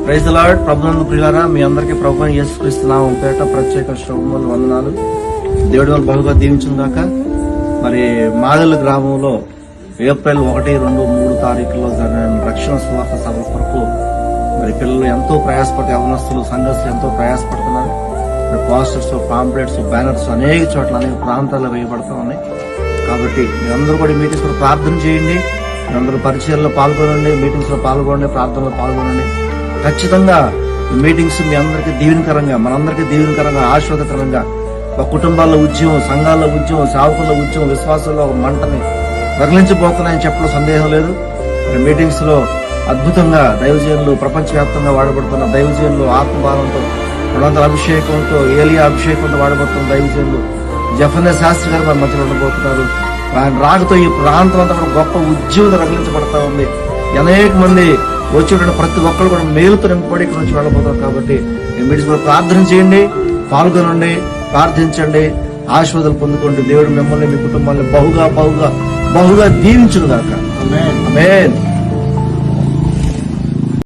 Praise the lord. ప్రభునందు ప్రియులారా, మీ అందరికీ ప్రభువైన యేసుక్రీస్తు నామం పేరిట ప్రత్యేక శుభములు, వందనాలు. దేవుడి వల్ల బహుగా దీవించుగాక. మరి మాదల గ్రామంలో ఏప్రిల్ 1, 2, 3 తారీఖుల్లో జరిగిన రక్షణ సువార్త సభ కొరకు మరి పిల్లలు ఎంతో ప్రయాసపడి, యవనస్తులు, సంఘస్థులు ఎంతో ప్రయాసపడుతున్నారు. మరి పోస్టర్స్, పాంప్లెట్స్, బ్యానర్స్ అనేక చోట్ల అనేక ప్రాంతాల్లో వేయబడతా ఉన్నాయి. కాబట్టి మీరందరూ కూడా మీటింగ్స్ లో ప్రార్థన చేయండి. మీరందరూ పరిచయాల్లో పాల్గొనండి, మీటింగ్స్ లో పాల్గొనండి, ప్రార్థనలో పాల్గొనండి. ఖచ్చితంగా ఈ మీటింగ్స్ మీ అందరికీ దీవెనకరంగా, మనందరికీ దీవెనకరంగా, ఆశీర్వాదకరంగా ఒక కుటుంబాల్లో ఉద్యమం, సంఘాల్లో ఉద్యమం, సేవకుల్లో ఉద్యమం, విశ్వాసంలో ఒక మంటని రగిలించబోతున్నాయని చెప్పడం సందేహం లేదు. మీటింగ్స్ లో అద్భుతంగా దైవజనులు, ప్రపంచవ్యాప్తంగా వాడబడుతున్న దైవజనులు, ఆత్మభావంతో, రెండొందల అభిషేకంతో, ఏలియా అభిషేకంతో వాడబడుతున్న దైవజనులు జఫన్య శాస్త్రి గారు మన మధ్యలో ఉండబోతున్నారు. ఆయన రాకతో ఈ ప్రాంతం అంతా కూడా గొప్ప ఉద్యమం రగిలించబడతా ఉంది. అనేక మంది వచ్చేటువంటి ప్రతి ఒక్కరు కూడా మేలుతో నింపబడి ఇక్కడ నుంచి వెళ్ళబోతారు. కాబట్టి ఈ మీటింగ్స్ కూడా ప్రార్థన చేయండి, పాల్గొనండి, ప్రార్థించండి, ఆశీర్వాదాలు పొందుకోండి. దేవుడు మిమ్మల్ని, మీ కుటుంబాన్ని బహుగా బహుగా బహుగా దీవించును గాక. ఆమేన్.